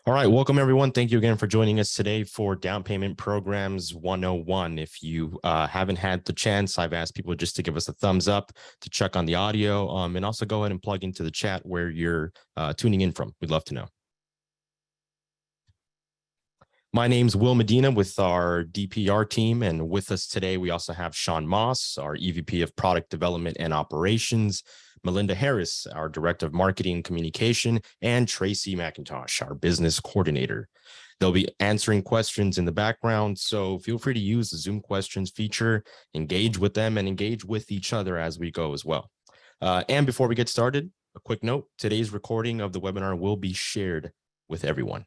All right, welcome everyone. Thank you again for joining us today for Down Payment Programs 101. If you haven't had the chance, I've asked people just to give us a thumbs up to check on the audio, and also go ahead and plug into the chat where you're tuning in from. We'd love to know. My name's Will Medina with our DPR team, and with us today, we also have Sean Moss, our EVP of Product Development and Operations, Melinda Harris, our Director of Marketing and Communication, and Tracy McIntosh, our Business Coordinator. They'll be answering questions in the background, so feel free to use the Zoom questions feature, engage with them, and engage with each other as we go as well. And before we get started, a quick note, today's recording of the webinar will be shared with everyone.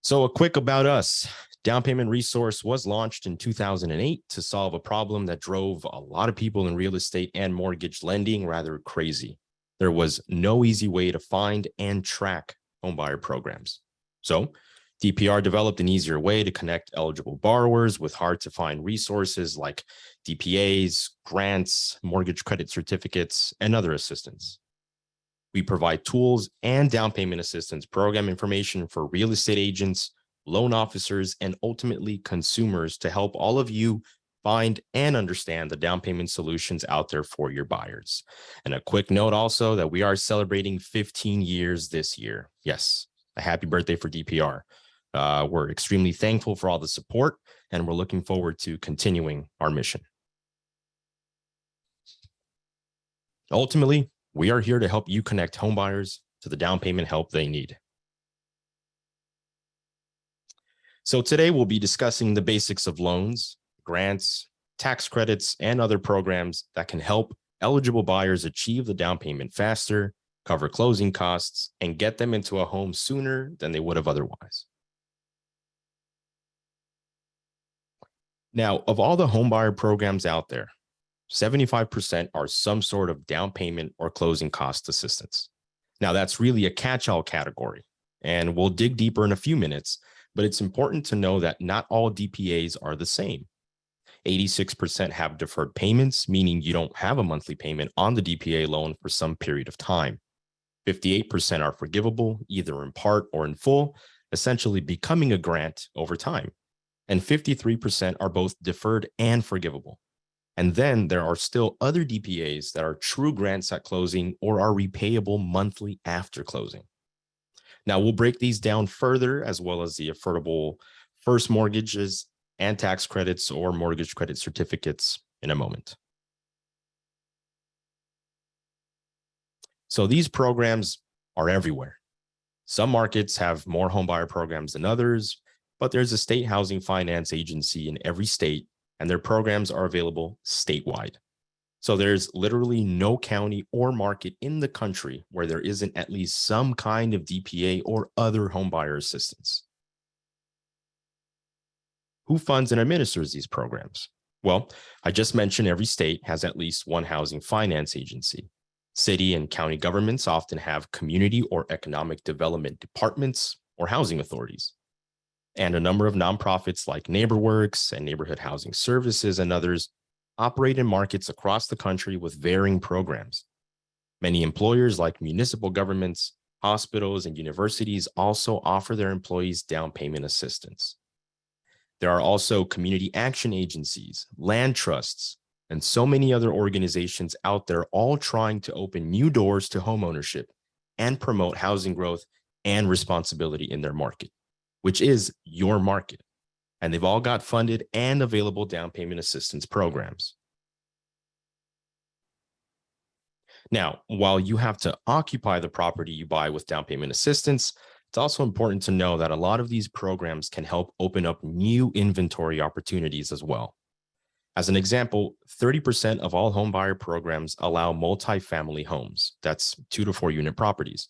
So a quick about us. Down Payment Resource was launched in 2008 to solve a problem that drove a lot of people in real estate and mortgage lending rather crazy. There was no easy way to find and track homebuyer programs. So DPR developed an easier way to connect eligible borrowers with hard to find resources like DPAs, grants, mortgage credit certificates, and other assistance. We provide tools and down payment assistance program information for real estate agents, loan officers, and ultimately consumers to help all of you find and understand the down payment solutions out there for your buyers. And a quick note also that we are celebrating 15 years this year. Yes, a happy birthday for DPR. We're extremely thankful for all the support, and we're looking forward to continuing our mission. Ultimately, we are here to help you connect homebuyers to the down payment help they need. So today we'll be discussing the basics of loans, grants, tax credits, and other programs that can help eligible buyers achieve the down payment faster, cover closing costs, and get them into a home sooner than they would have otherwise. Now, of all the homebuyer programs out there, 75% are some sort of down payment or closing cost assistance. Now, that's really a catch-all category, and we'll dig deeper in a few minutes, but it's important to know that not all DPAs are the same. 86% have deferred payments, meaning you don't have a monthly payment on the DPA loan for some period of time. 58% are forgivable, either in part or in full, essentially becoming a grant over time. And 53% are both deferred and forgivable. And then there are still other DPAs that are true grants at closing or are repayable monthly after closing. Now, we'll break these down further, as well as the affordable first mortgages and tax credits or mortgage credit certificates in a moment. So these programs are everywhere. Some markets have more homebuyer programs than others, but there's a state housing finance agency in every state, and their programs are available statewide. So there's literally no county or market in the country where there isn't at least some kind of DPA or other homebuyer assistance. Who funds and administers these programs? Well, I just mentioned every state has at least one housing finance agency. City and county governments often have community or economic development departments or housing authorities. And a number of nonprofits like NeighborWorks and Neighborhood Housing Services and others operate in markets across the country with varying programs. Many employers like municipal governments, hospitals, and universities also offer their employees down payment assistance. There are also community action agencies, land trusts, and so many other organizations out there all trying to open new doors to homeownership and promote housing growth and responsibility in their market, which is your market. And they've all got funded and available down payment assistance programs. Now, while you have to occupy the property you buy with down payment assistance, it's also important to know that a lot of these programs can help open up new inventory opportunities as well. As an example, 30% of all homebuyer programs allow multifamily homes. That's 2 to 4 unit properties.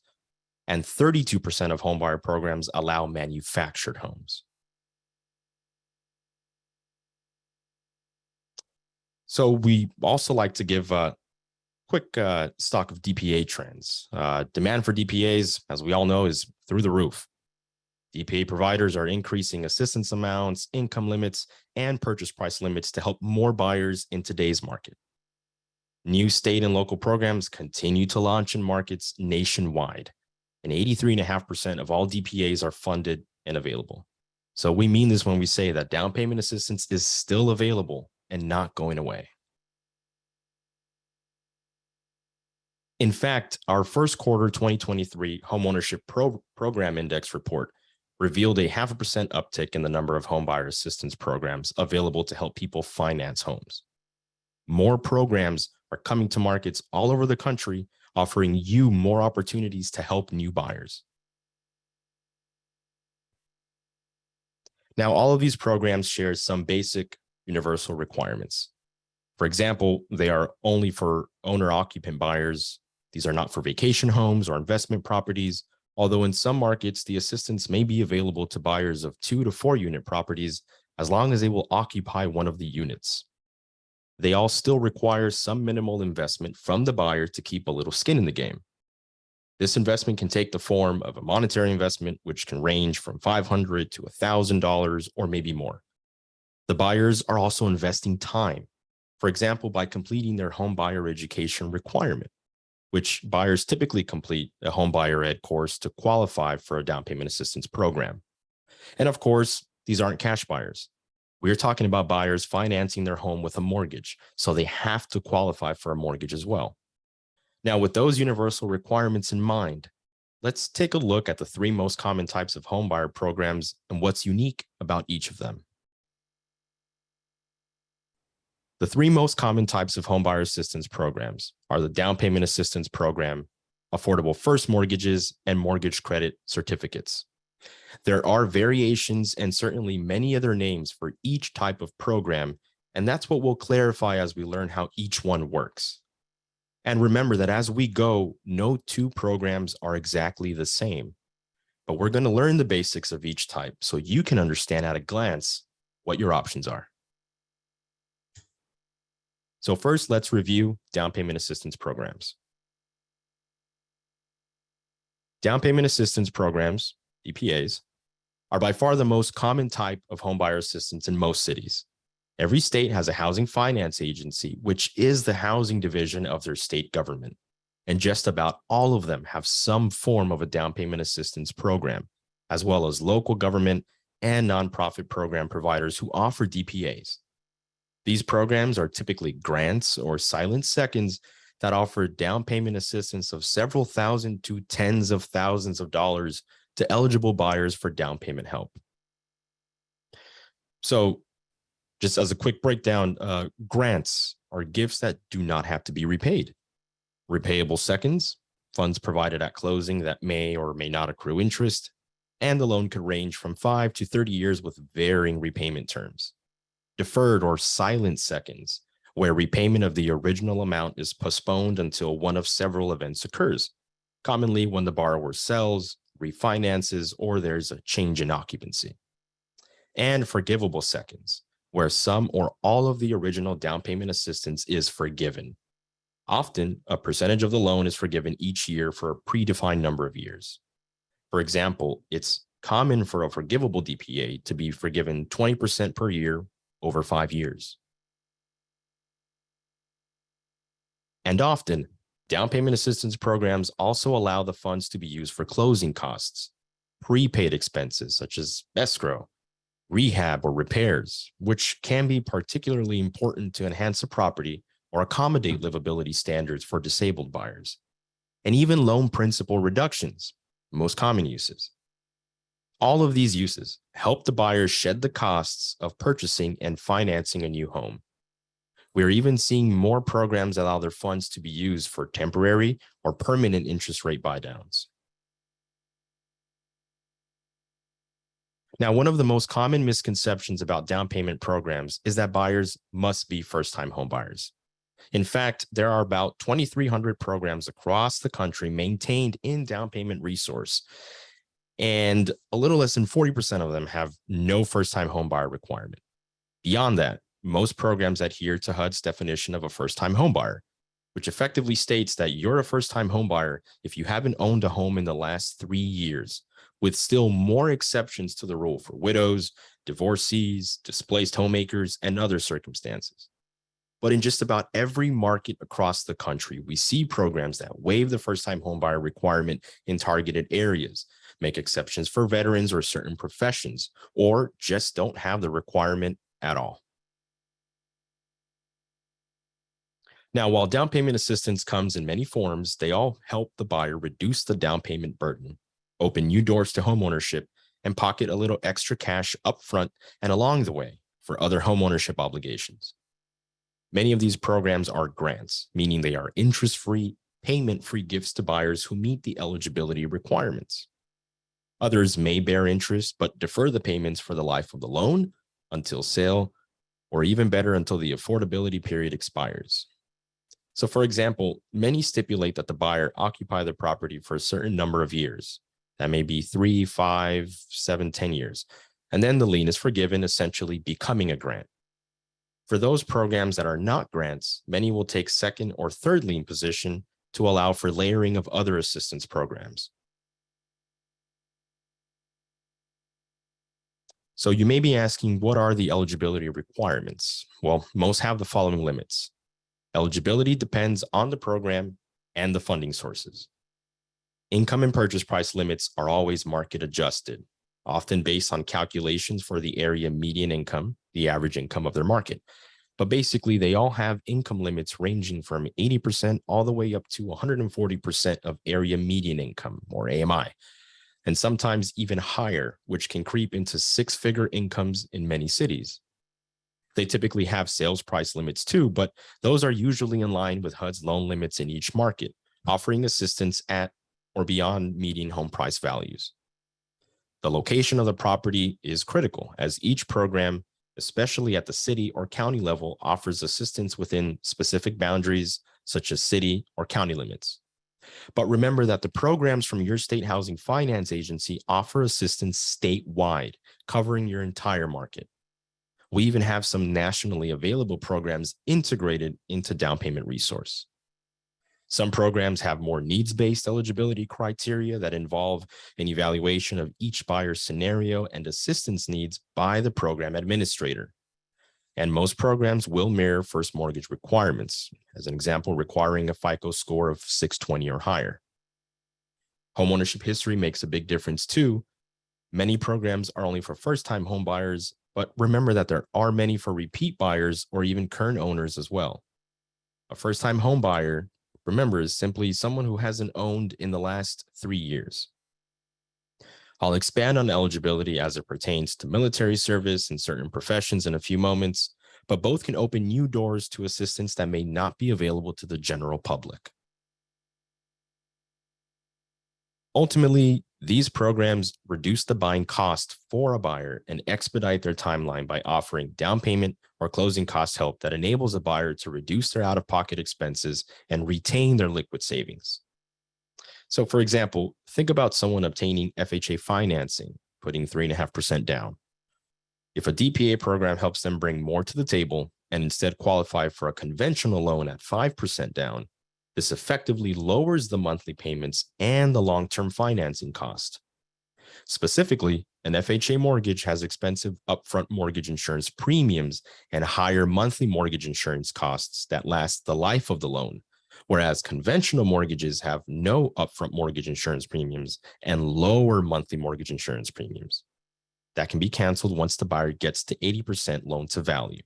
And 32% of homebuyer programs allow manufactured homes. So we also like to give a quick stock of DPA trends. Demand for DPAs, as we all know, is through the roof. DPA providers are increasing assistance amounts, income limits, and purchase price limits to help more buyers in today's market. New state and local programs continue to launch in markets nationwide, and 83.5% of all DPAs are funded and available. So we mean this when we say that down payment assistance is still available and not going away. In fact, our first quarter 2023 homeownership program index report revealed a 0.5% uptick in the number of homebuyer assistance programs available to help people finance homes. More programs are coming to markets all over the country, offering you more opportunities to help new buyers. Now, all of these programs share some basic universal requirements. For example, they are only for owner-occupant buyers. These are not for vacation homes or investment properties, although in some markets, the assistance may be available to buyers of 2 to 4 unit properties as long as they will occupy one of the units. They all still require some minimal investment from the buyer to keep a little skin in the game. This investment can take the form of a monetary investment, which can range from $500 to $1,000 or maybe more. The buyers are also investing time, for example, by completing their home buyer education requirement, which buyers typically complete a home buyer ed course to qualify for a down payment assistance program. And of course, these aren't cash buyers. We're talking about buyers financing their home with a mortgage, so they have to qualify for a mortgage as well. Now, with those universal requirements in mind, let's take a look at the 3 most common types of homebuyer programs and what's unique about each of them. The 3 most common types of homebuyer assistance programs are the down payment assistance program, affordable first mortgages, and mortgage credit certificates. There are variations and certainly many other names for each type of program, and that's what we'll clarify as we learn how each one works. And remember that as we go, no 2 programs are exactly the same, but we're going to learn the basics of each type so you can understand at a glance what your options are. So first, let's review down payment assistance programs. Down payment assistance programs, DPAs, are by far the most common type of homebuyer assistance in most cities. Every state has a housing finance agency, which is the housing division of their state government. And just about all of them have some form of a down payment assistance program, as well as local government and nonprofit program providers who offer DPAs. These programs are typically grants or silent seconds that offer down payment assistance of several thousand to tens of thousands of dollars to eligible buyers for down payment help. So just as a quick breakdown, grants are gifts that do not have to be repaid. Repayable seconds, funds provided at closing that may or may not accrue interest, and the loan could range from 5 to 30 years with varying repayment terms. Deferred or silent seconds, where repayment of the original amount is postponed until one of several events occurs, commonly when the borrower sells, refinances, or there's a change in occupancy. And forgivable seconds, where some or all of the original down payment assistance is forgiven. Often, a percentage of the loan is forgiven each year for a predefined number of years. For example, it's common for a forgivable DPA to be forgiven 20% per year over 5 years. And often, down payment assistance programs also allow the funds to be used for closing costs, prepaid expenses such as escrow, rehab, or repairs, which can be particularly important to enhance a property or accommodate livability standards for disabled buyers, and even loan principal reductions, most common uses. All of these uses help the buyer shed the costs of purchasing and financing a new home. We're even seeing more programs allow their funds to be used for temporary or permanent interest rate buydowns. Now, one of the most common misconceptions about down payment programs is that buyers must be first-time home buyers. In fact, there are about 2,300 programs across the country maintained in down payment resource, and a little less than 40% of them have no first-time home buyer requirement. Beyond that, most programs adhere to HUD's definition of a first-time home buyer, which effectively states that you're a first-time home buyer if you haven't owned a home in the last 3 years, with still more exceptions to the rule for widows, divorcees, displaced homemakers, and other circumstances. But in just about every market across the country, we see programs that waive the first-time homebuyer requirement in targeted areas, make exceptions for veterans or certain professions, or just don't have the requirement at all. Now, while down payment assistance comes in many forms, they all help the buyer reduce the down payment burden, open new doors to homeownership, and pocket a little extra cash upfront and along the way for other homeownership obligations. Many of these programs are grants, meaning they are interest-free, payment-free gifts to buyers who meet the eligibility requirements. Others may bear interest but defer the payments for the life of the loan until sale, or even better, until the affordability period expires. So, for example, many stipulate that the buyer occupy the property for a certain number of years. That may be 3, 5, 7, 10 years. And then the lien is forgiven, essentially becoming a grant. For those programs that are not grants, many will take second or third lien position to allow for layering of other assistance programs. So you may be asking, what are the eligibility requirements? Well, most have the following limits. Eligibility depends on the program and the funding sources. Income and purchase price limits are always market adjusted, often based on calculations for the area median income, the average income of their market. But basically, they all have income limits ranging from 80% all the way up to 140% of area median income, or AMI, and sometimes even higher, which can creep into six-figure incomes in many cities. They typically have sales price limits too, but those are usually in line with HUD's loan limits in each market, offering assistance at or beyond median home price values. The location of the property is critical, as each program, especially at the city or county level, offers assistance within specific boundaries, such as city or county limits. But remember that the programs from your state housing finance agency offer assistance statewide, covering your entire market. We even have some nationally available programs integrated into down payment resource. Some programs have more needs-based eligibility criteria that involve an evaluation of each buyer's scenario and assistance needs by the program administrator. And most programs will mirror first mortgage requirements, as an example, requiring a FICO score of 620 or higher. Homeownership history makes a big difference too. Many programs are only for first-time home buyers, but remember that there are many for repeat buyers or even current owners as well. A first-time home buyer, remember, is simply someone who hasn't owned in the last 3 years. I'll expand on eligibility as it pertains to military service and certain professions in a few moments, but both can open new doors to assistance that may not be available to the general public. Ultimately, these programs reduce the buying cost for a buyer and expedite their timeline by offering down payment or closing cost help that enables a buyer to reduce their out-of-pocket expenses and retain their liquid savings. So, for example, think about someone obtaining FHA financing, putting 3.5% down. If a DPA program helps them bring more to the table and instead qualify for a conventional loan at 5% down, this effectively lowers the monthly payments and the long-term financing cost. Specifically, an FHA mortgage has expensive upfront mortgage insurance premiums and higher monthly mortgage insurance costs that last the life of the loan, whereas conventional mortgages have no upfront mortgage insurance premiums and lower monthly mortgage insurance premiums. That can be canceled once the buyer gets to 80% loan to value.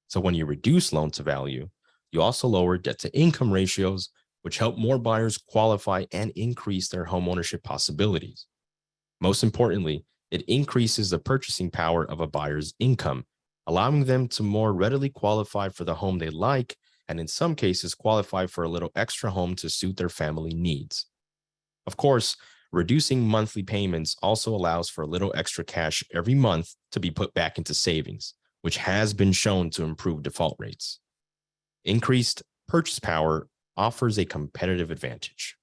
So when you reduce loan to value, you also lower debt to income ratios, which help more buyers qualify and increase their homeownership possibilities. Most importantly, it increases the purchasing power of a buyer's income, allowing them to more readily qualify for the home they like, and in some cases qualify for a little extra home to suit their family needs. Of course, reducing monthly payments also allows for a little extra cash every month to be put back into savings, which has been shown to improve default rates. Increased purchase power offers a competitive advantage.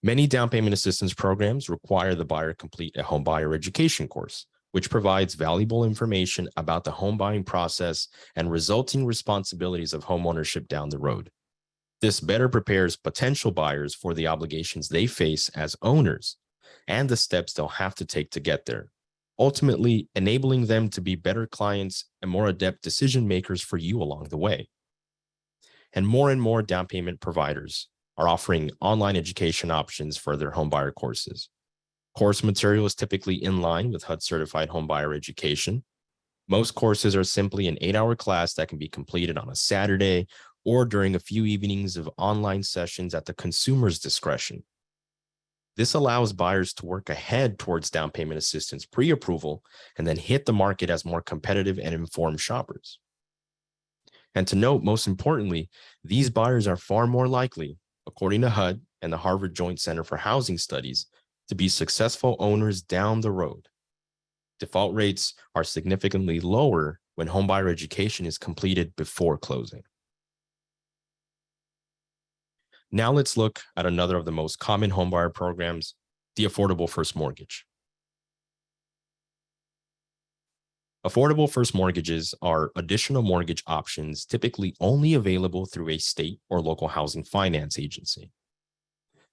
Many down payment assistance programs require the buyer complete a homebuyer education course, which provides valuable information about the home buying process and resulting responsibilities of homeownership down the road. This better prepares potential buyers for the obligations they face as owners and the steps they'll have to take to get there. ultimately enabling them to be better clients and more adept decision makers for you along the way. And more down payment providers are offering online education options for their homebuyer courses. Course material is typically in line with HUD certified homebuyer education. Most courses are simply an 8-hour class that can be completed on a Saturday or during a few evenings of online sessions at the consumer's discretion. This allows buyers to work ahead towards down payment assistance pre-approval and then hit the market as more competitive and informed shoppers. And to note, most importantly, these buyers are far more likely, according to HUD and the Harvard Joint Center for Housing Studies, to be successful owners down the road. Default rates are significantly lower when homebuyer education is completed before closing. Now let's look at another of the most common homebuyer programs, the Affordable First Mortgage. Affordable first mortgages are additional mortgage options typically only available through a state or local housing finance agency.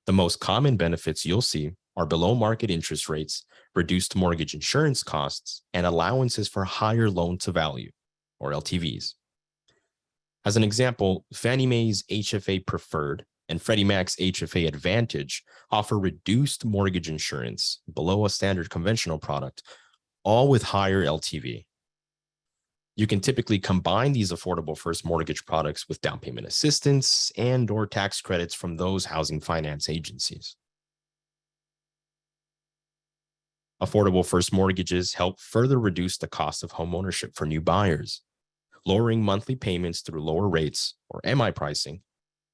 The most common benefits you'll see are below market interest rates, reduced mortgage insurance costs, and allowances for higher loan to value, or LTVs. As an example, Fannie Mae's HFA Preferred and Freddie Mac's HFA Advantage offer reduced mortgage insurance below a standard conventional product, all with higher LTV. You can typically combine these affordable first mortgage products with down payment assistance and/or tax credits from those housing finance agencies. Affordable first mortgages help further reduce the cost of homeownership for new buyers. Lowering monthly payments through lower rates, or MI pricing,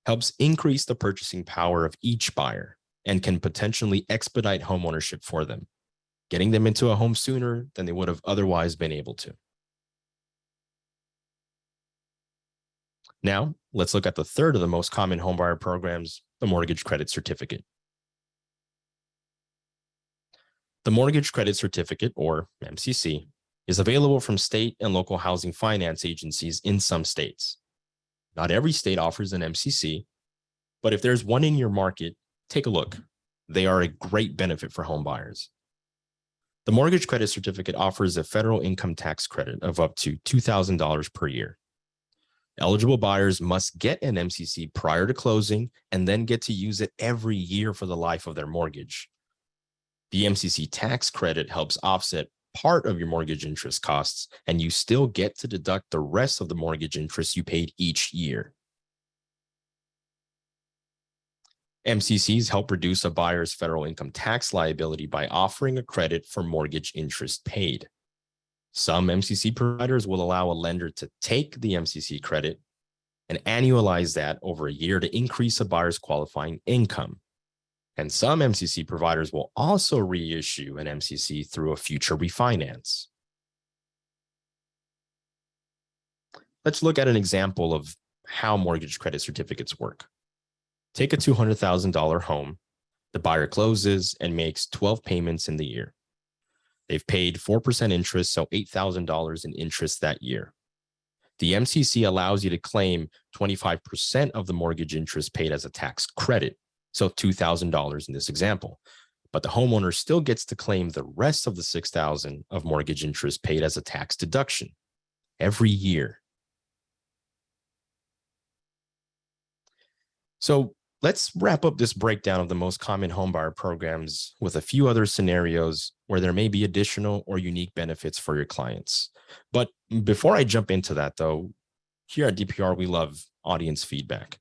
helps increase the purchasing power of each buyer and can potentially expedite homeownership for them, getting them into a home sooner than they would have otherwise been able to. Now, let's look at the third of the most common homebuyer programs, the Mortgage Credit Certificate. The Mortgage Credit Certificate, or MCC, is available from state and local housing finance agencies in some states. Not every state offers an MCC, but if there's one in your market, take a look. They are a great benefit for home buyers. The Mortgage Credit Certificate offers a federal income tax credit of up to $2,000 per year. Eligible buyers must get an MCC prior to closing and then get to use it every year for the life of their mortgage. The MCC tax credit helps offset part of your mortgage interest costs, and you still get to deduct the rest of the mortgage interest you paid each year. MCCs help reduce a buyer's federal income tax liability by offering a credit for mortgage interest paid. Some MCC providers will allow a lender to take the MCC credit and annualize that over a year to increase a buyer's qualifying income. And some MCC providers will also reissue an MCC through a future refinance. Let's look at an example of how mortgage credit certificates work. Take a $200,000 home. The buyer closes and makes 12 payments in the year. They've paid 4% interest, so $8,000 in interest that year. The MCC allows you to claim 25% of the mortgage interest paid as a tax credit, so $2,000 in this example. But the homeowner still gets to claim the rest of the $6,000 of mortgage interest paid as a tax deduction every year. So let's wrap up this breakdown of the most common homebuyer programs with a few other scenarios where there may be additional or unique benefits for your clients. But before I jump into that, though, here at DPR, we love audience feedback.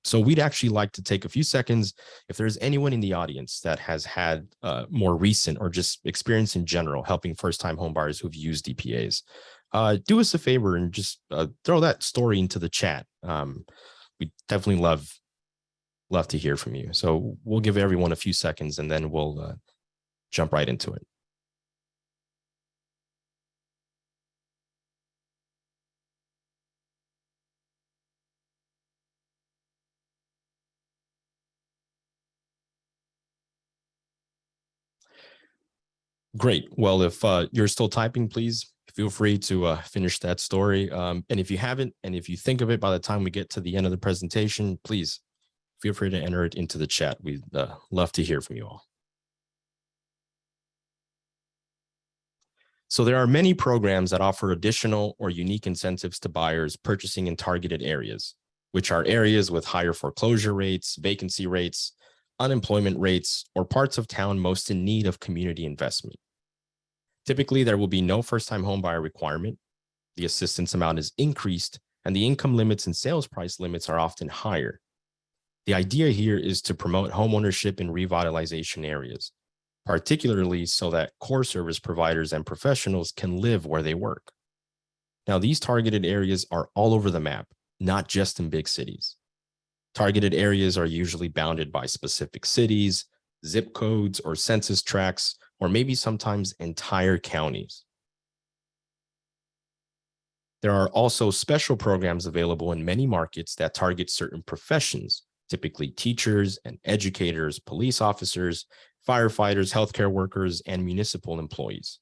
So we'd actually like to take a few seconds. If there's anyone in the audience that has had more recent or just experience in general helping first-time homebuyers who've used DPAs, do us a favor and just throw that story into the chat. We definitely love to hear from you. So we'll give everyone a few seconds and then we'll jump right into it. Great. Well, if you're still typing, please feel free to finish that story. And if you haven't, and if you think of it by the time we get to the end of the presentation, please feel free to enter it into the chat. We'd love to hear from you all. So there are many programs that offer additional or unique incentives to buyers purchasing in targeted areas, which are areas with higher foreclosure rates, vacancy rates, unemployment rates, or parts of town most in need of community investment. Typically, there will be no first-time homebuyer requirement. The assistance amount is increased, and the income limits and sales price limits are often higher. The idea here is to promote homeownership in revitalization areas, particularly so that core service providers and professionals can live where they work. Now, these targeted areas are all over the map, not just in big cities. Targeted areas are usually bounded by specific cities, zip codes, or census tracts, or maybe sometimes entire counties. There are also special programs available in many markets that target certain professions, typically teachers and educators, police officers, firefighters, healthcare workers, and municipal employees.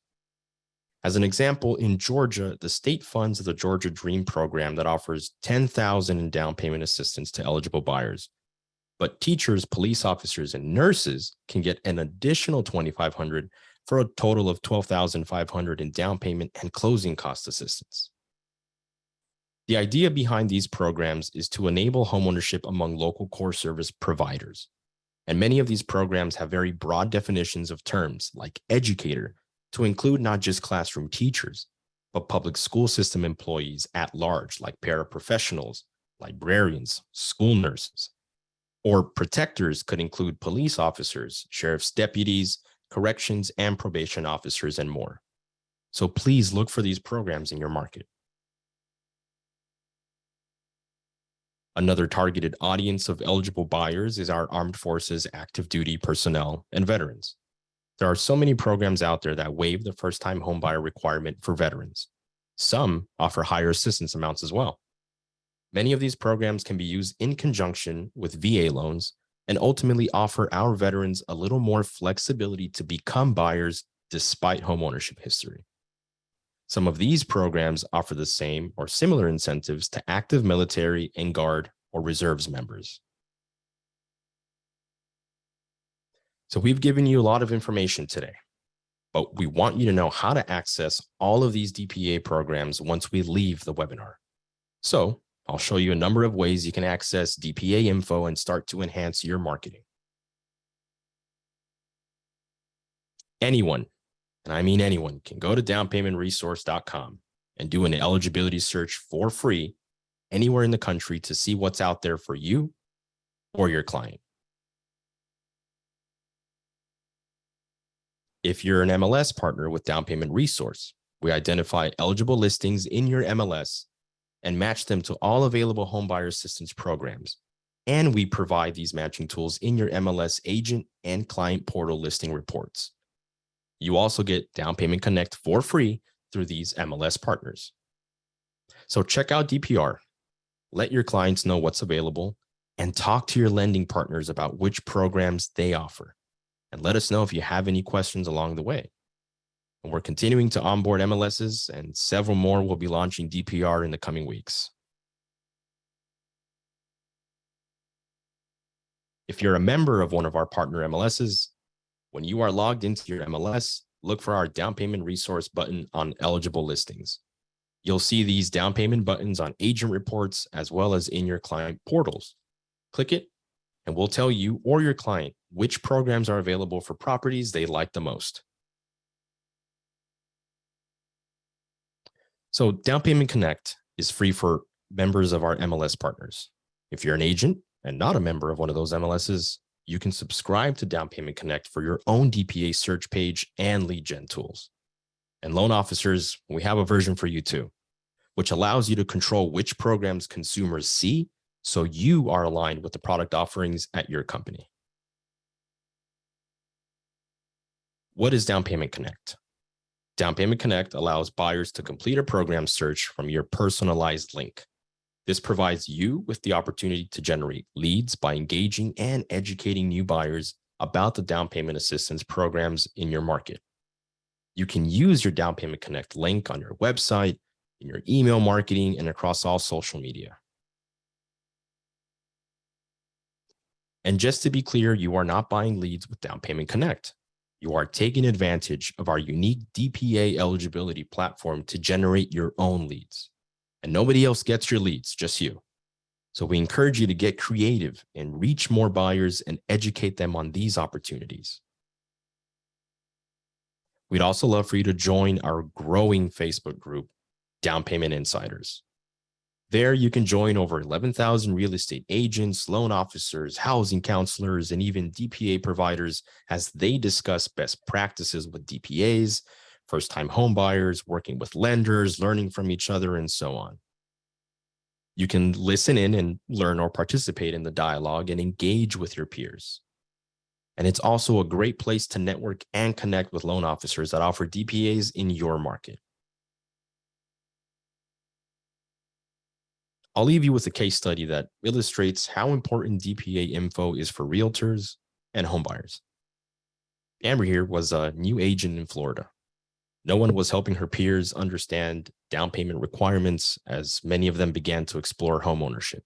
As an example, in Georgia, the state funds the Georgia Dream program that offers $10,000 in down payment assistance to eligible buyers. But teachers, police officers, and nurses can get an additional $2,500 for a total of $12,500 in down payment and closing cost assistance. The idea behind these programs is to enable homeownership among local core service providers. And many of these programs have very broad definitions of terms like educator to include not just classroom teachers, but public school system employees at large, like paraprofessionals, librarians, school nurses. Or protectors could include police officers, sheriff's deputies, corrections and probation officers, and more. So please look for these programs in your market. Another targeted audience of eligible buyers is our armed forces, active duty personnel, and veterans. There are so many programs out there that waive the first-time homebuyer requirement for veterans. Some offer higher assistance amounts as well. Many of these programs can be used in conjunction with VA loans and ultimately offer our veterans a little more flexibility to become buyers despite homeownership history. Some of these programs offer the same or similar incentives to active military and Guard or reserves members. So we've given you a lot of information today, but we want you to know how to access all of these DPA programs once we leave the webinar. So I'll show you a number of ways you can access DPA info and start to enhance your marketing. Anyone, and I mean anyone, can go to downpaymentresource.com and do an eligibility search for free anywhere in the country to see what's out there for you or your client. If you're an MLS partner with Down Payment Resource, we identify eligible listings in your MLS and match them to all available homebuyer assistance programs. And we provide these matching tools in your MLS agent and client portal listing reports. You also get Down Payment Connect for free through these MLS partners. So check out DPR, let your clients know what's available, and talk to your lending partners about which programs they offer. And let us know if you have any questions along the way. And we're continuing to onboard MLSs, and several more will be launching DPR in the coming weeks. If you're a member of one of our partner MLSs, when you are logged into your MLS, look for our down payment resource button on eligible listings. You'll see these down payment buttons on agent reports as well as in your client portals. Click it, and we'll tell you or your client which programs are available for properties they like the most. So Down Payment Connect is free for members of our MLS partners. If you're an agent and not a member of one of those MLSs, you can subscribe to Down Payment Connect for your own DPA search page and lead gen tools. And loan officers, we have a version for you too, which allows you to control which programs consumers see so you are aligned with the product offerings at your company. What is Down Payment Connect? Down Payment Connect allows buyers to complete a program search from your personalized link. This provides you with the opportunity to generate leads by engaging and educating new buyers about the down payment assistance programs in your market. You can use your Down Payment Connect link on your website, in your email marketing, and across all social media. And just to be clear, you are not buying leads with Down Payment Connect. You are taking advantage of our unique DPA eligibility platform to generate your own leads. And nobody else gets your leads, just you. So we encourage you to get creative and reach more buyers and educate them on these opportunities. We'd also love for you to join our growing Facebook group, Down Payment Insiders. There you can join over 11,000 real estate agents, loan officers, housing counselors, and even DPA providers as they discuss best practices with DPAs, first-time home buyers, working with lenders, learning from each other, and so on. You can listen in and learn or participate in the dialogue and engage with your peers. And it's also a great place to network and connect with loan officers that offer DPAs in your market. I'll leave you with a case study that illustrates how important DPA info is for realtors and homebuyers. Amber here was a new agent in Florida. No one was helping her peers understand down payment requirements as many of them began to explore homeownership.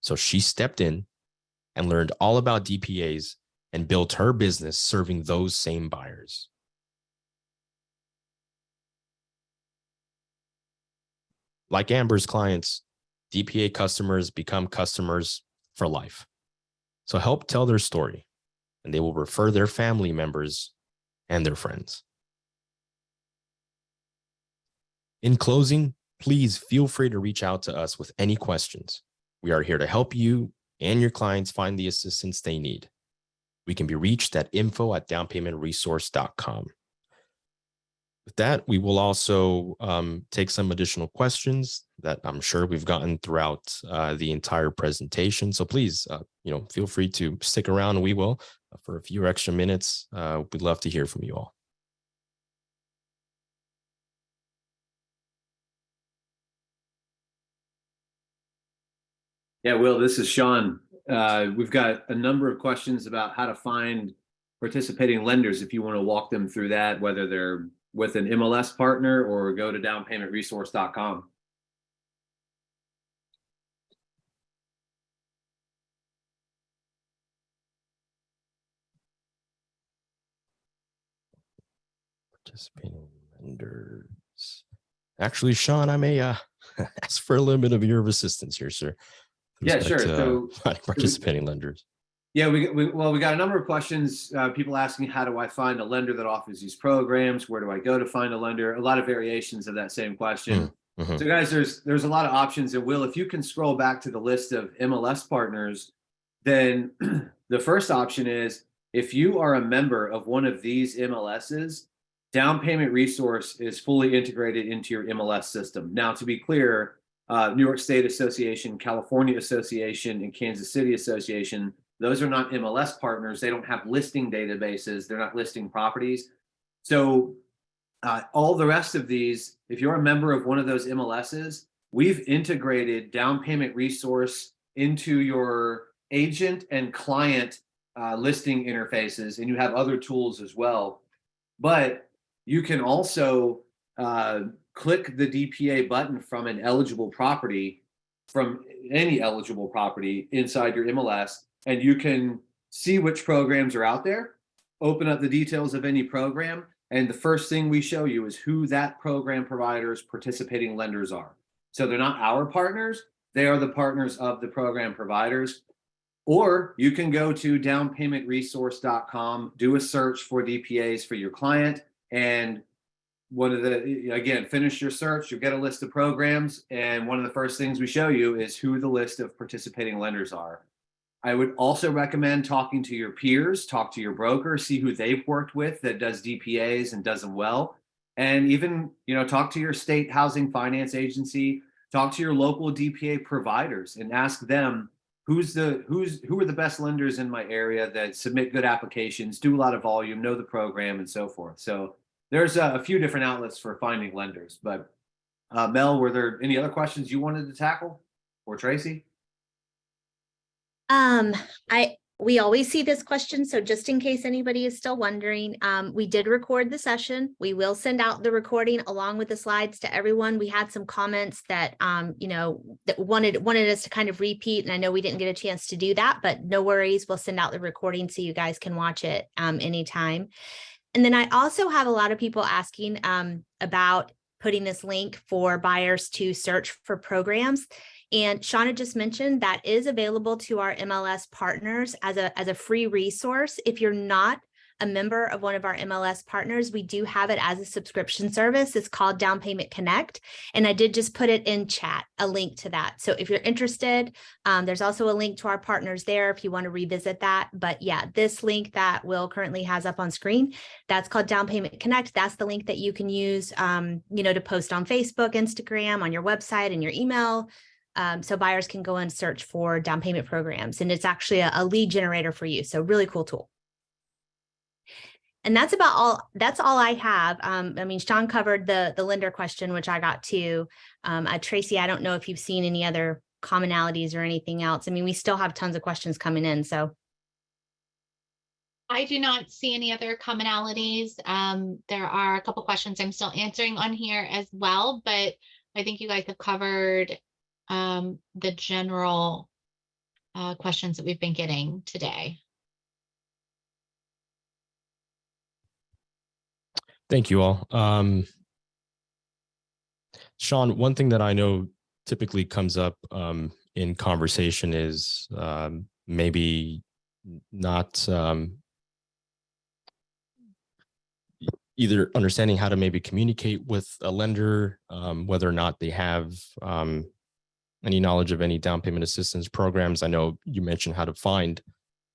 So she stepped in and learned all about DPAs and built her business serving those same buyers. Like Amber's clients, DPA customers become customers for life. So help tell their story, and they will refer their family members and their friends. In closing, please feel free to reach out to us with any questions. We are here to help you and your clients find the assistance they need. We can be reached at info@downpaymentresource.com. With that, we will also take some additional questions that I'm sure we've gotten throughout the entire presentation. So please, feel free to stick around. We will for a few extra minutes. We'd love to hear from you all. Yeah, Will, this is Sean. We've got a number of questions about how to find participating lenders if you want to walk them through that, whether they're with an MLS partner or go to downpaymentresource.com. Participating lenders. Actually, Sean, I may ask for a little bit of your assistance here, sir. Yeah, sure. So participating lenders. Yeah, we got a number of questions. People asking, how do I find a lender that offers these programs? Where do I go to find a lender? A lot of variations of that same question. So guys, there's a lot of options. And Will, if you can scroll back to the list of MLS partners, then the first option is if you are a member of one of these MLSs, Down Payment Resource is fully integrated into your MLS system. Now, to be clear, New York State Association, California Association, and Kansas City Association, those are not MLS partners. They don't have listing databases. They're not listing properties. So all the rest of these, if you're a member of one of those MLSs, we've integrated Down Payment Resource into your agent and client listing interfaces, and you have other tools as well. But you can also click the DPA button from an eligible property, from any eligible property inside your MLS, and you can see which programs are out there, open up the details of any program, and the first thing we show you is who that program provider's participating lenders are. So they're not our partners, they are the partners of the program providers. Or you can go to downpaymentresource.com, do a search for DPAs for your client, and finish your search, you'll get a list of programs, and one of the first things we show you is who the list of participating lenders are. I would also recommend talking to your peers, talk to your broker, see who they've worked with that does DPAs and does them well. And even, talk to your state housing finance agency, talk to your local DPA providers and ask them who are the best lenders in my area that submit good applications, do a lot of volume, know the program, and so forth. So there's a few different outlets for finding lenders. But Mel, were there any other questions you wanted to tackle, or Tracy? We always see this question, so just in case anybody is still wondering, we did record the session. We will send out the recording along with the slides to everyone. We had some comments that that wanted us to kind of repeat, and I know we didn't get a chance to do that, but no worries. We'll send out the recording so you guys can watch it anytime. And then I also have a lot of people asking about putting this link for buyers to search for programs. And Shauna just mentioned that is available to our MLS partners as a free resource. If you're not a member of one of our MLS partners, we do have it as a subscription service. It's called Down Payment Connect. And I did just put it in chat, a link to that. So if you're interested, there's also a link to our partners there if you want to revisit that. But yeah, this link that Will currently has up on screen, that's called Down Payment Connect. That's the link that you can use, to post on Facebook, Instagram, on your website, and your email. So buyers can go and search for down payment programs. And it's actually a lead generator for you. So really cool tool. And that's all I have. Sean covered the lender question, which I got to. Tracy, I don't know if you've seen any other commonalities or anything else. We still have tons of questions coming in, so. I do not see any other commonalities. There are a couple questions I'm still answering on here as well, but I think you guys have covered the general questions that we've been getting today. Thank you all. Sean, one thing that I know typically comes up in conversation is maybe not either understanding how to maybe communicate with a lender, whether or not they have any knowledge of any down payment assistance programs. I know you mentioned how to find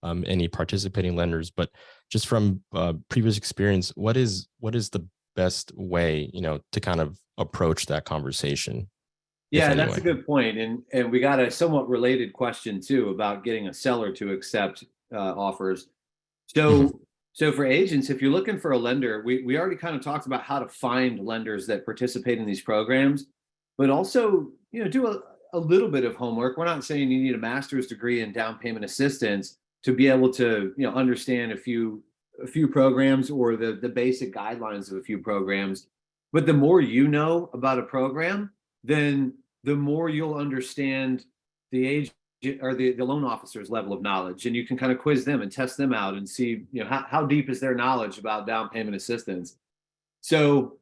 any participating lenders, but just from previous experience, what is the best way, to kind of approach that conversation? Yeah, that's a good point. And we got a somewhat related question too about getting a seller to accept offers. So for agents, if you're looking for a lender, we already kind of talked about how to find lenders that participate in these programs, but also, do a little bit of homework. We're not saying you need a master's degree in down payment assistance to be able to, understand a few programs or the basic guidelines of a few programs. But the more you know about a program, then the more you'll understand the agent or the loan officer's level of knowledge, and you can kind of quiz them and test them out and see, how deep is their knowledge about down payment assistance. So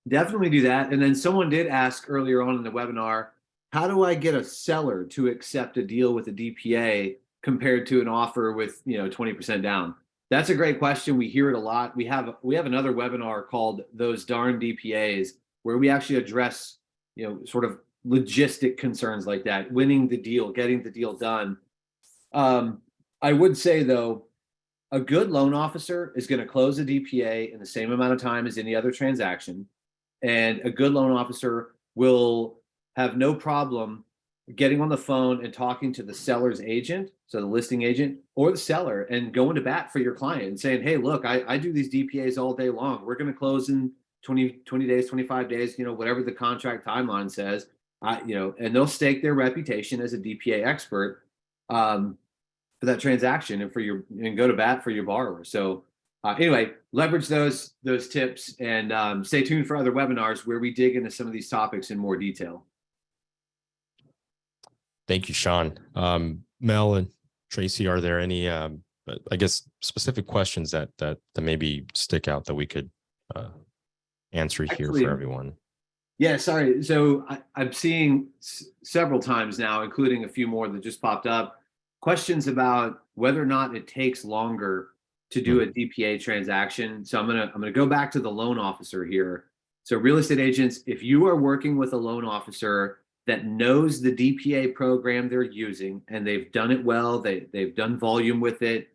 definitely do that. And then someone did ask earlier on in the webinar, how do I get a seller to accept a deal with a DPA compared to an offer with 20% down? That's a great question. We hear it a lot. We have another webinar called Those Darn DPAs, where we actually address sort of logistic concerns like that, winning the deal, getting the deal done. I would say though, a good loan officer is going to close a DPA in the same amount of time as any other transaction, and a good loan officer will have no problem getting on the phone and talking to the seller's agent, so the listing agent or the seller, and going to bat for your client and saying, hey, look, I do these DPAs all day long. We're going to close in 20 days, 25 days, whatever the contract timeline says, and they'll stake their reputation as a DPA expert for that transaction and go to bat for your borrower. So anyway, leverage those tips and stay tuned for other webinars where we dig into some of these topics in more detail. Thank you, Sean. Mel and Tracy, are there any, specific questions that maybe stick out that we could answer here for everyone? Yeah, sorry. So I'm seeing several times now, including a few more that just popped up, questions about whether or not it takes longer to do a DPA transaction. So I'm gonna go back to the loan officer here. So real estate agents, if you are working with a loan officer that knows the DPA program they're using and they've done it well, they've done volume with it,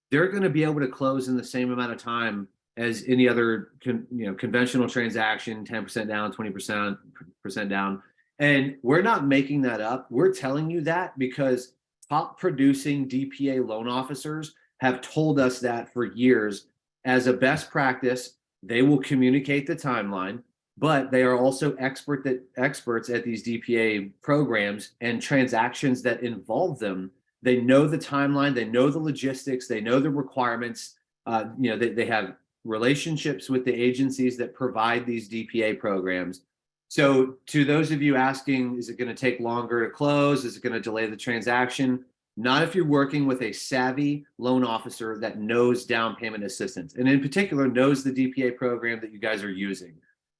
they're going to be able to close in the same amount of time as any other conventional transaction, 10% down, 20% down. And we're not making that up. We're telling you that because top producing DPA loan officers have told us that for years. As a best practice, they will communicate the timeline, but they are also experts at these DPA programs and transactions that involve them. They know the timeline, they know the logistics, they know the requirements. They have relationships with the agencies that provide these DPA programs. So to those of you asking, is it going to take longer to close? Is it going to delay the transaction? not if you're working with a savvy loan officer that knows down payment assistance, and in particular knows the DPA program that you guys are using.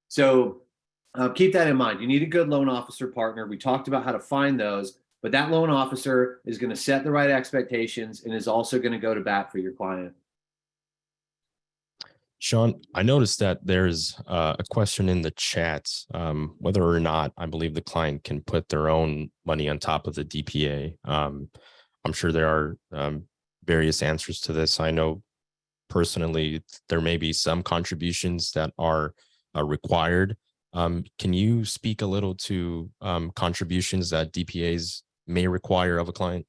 So keep that in mind. You need a good loan officer partner. We talked about how to find those, but that loan officer is going to set the right expectations and is also going to go to bat for your client. Sean, I noticed that there's a question in the chat, whether or not I believe the client can put their own money on top of the DPA. I'm sure there are various answers to this. I know personally there may be some contributions that are required. Can you speak a little to contributions that DPAs may require of a client?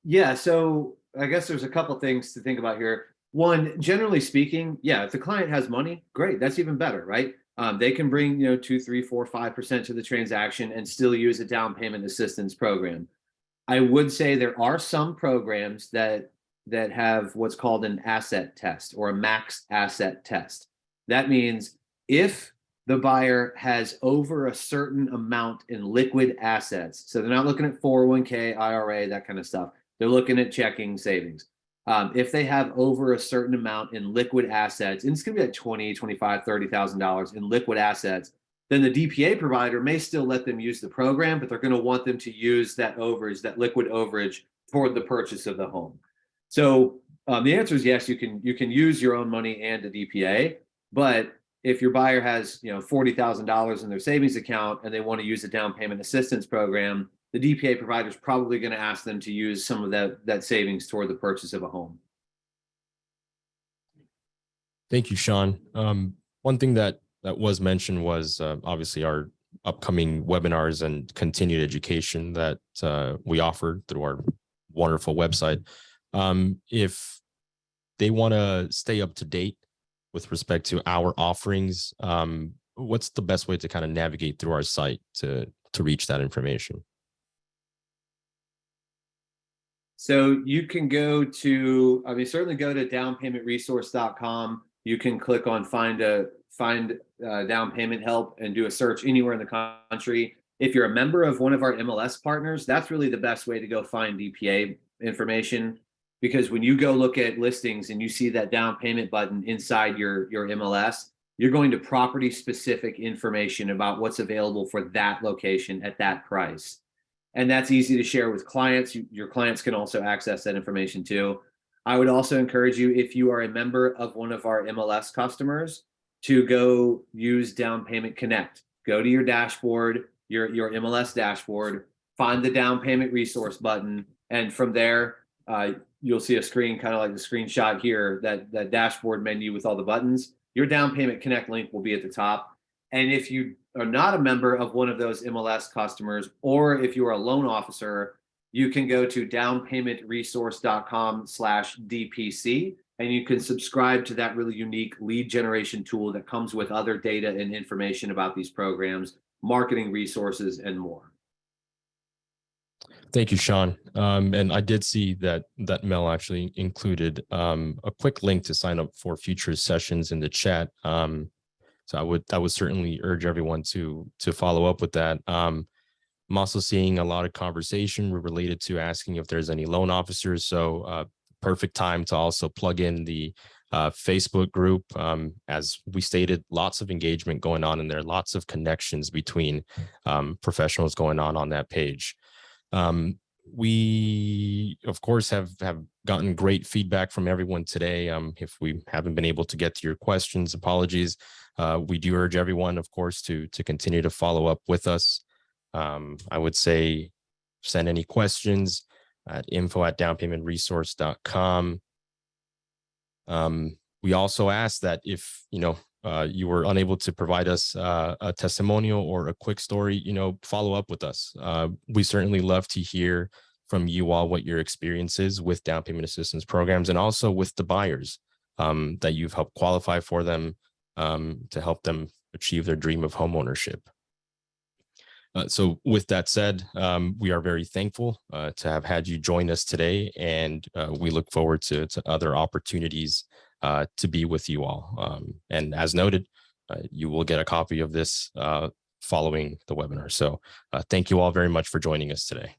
Yeah, so I guess there's a couple things to think about here. One, generally speaking, yeah, if the client has money, great, that's even better, right? They can bring 2, 3, 4, 5% to the transaction and still use a down payment assistance program. I would say there are some programs that have what's called an asset test or a max asset test. That means if the buyer has over a certain amount in liquid assets, so they're not looking at 401k, IRA, that kind of stuff. They're looking at checking savings. If they have over a certain amount in liquid assets, and it's going to be at $20,000, $25,000, $30,000 in liquid assets, then the DPA provider may still let them use the program, but they're going to want them to use that overage, that liquid overage, toward the purchase of the home. So the answer is yes, you can use your own money and a DPA, but if your buyer has $40,000 in their savings account and they want to use a down payment assistance program, the DPA provider is probably going to ask them to use some of that savings toward the purchase of a home. Thank you, Sean. One thing that was mentioned was obviously our upcoming webinars and continued education that we offer through our wonderful website. If they want to stay up to date with respect to our offerings, what's the best way to kind of navigate through our site to reach that information? So you can certainly go to downpaymentresource.com. You can click on find down payment help and do a search anywhere in the country. If you're a member of one of our MLS partners, that's really the best way to go find DPA information, because when you go look at listings and you see that down payment button inside your MLS, you're going to property specific information about what's available for that location at that price. And that's easy to share with clients. Your clients can also access that information too. I would also encourage you, if you are a member of one of our MLS customers, to go use Down Payment Connect. Go to your dashboard, your MLS dashboard, find the down payment resource button, and from there, you'll see a screen kind of like the screenshot here, that dashboard menu with all the buttons. Your Down Payment Connect link will be at the top. And if you are not a member of one of those MLS customers, or if you are a loan officer, you can go to downpaymentresource.com/DPC, and you can subscribe to that really unique lead generation tool that comes with other data and information about these programs, marketing resources, and more. Thank you, Sean. And I did see that Mel actually included a quick link to sign up for future sessions in the chat. So I would certainly urge everyone to follow up with that. I'm also seeing a lot of conversation related to asking if there's any loan officers. So perfect time to also plug in the Facebook group. As we stated, lots of engagement going on in there, lots of connections between professionals going on that page. We, of course, have gotten great feedback from everyone today. If we haven't been able to get to your questions, apologies. We do urge everyone, of course, to continue to follow up with us. I would say send any questions at info@downpaymentresource.com. We also ask that if you were unable to provide us a testimonial or a quick story, follow up with us. We certainly love to hear from you all what your experience is with down payment assistance programs, and also with the buyers that you've helped qualify for them to help them achieve their dream of homeownership. So with that said, we are very thankful to have had you join us today, and we look forward to other opportunities to be with you all. And as noted, you will get a copy of this following the webinar. So thank you all very much for joining us today.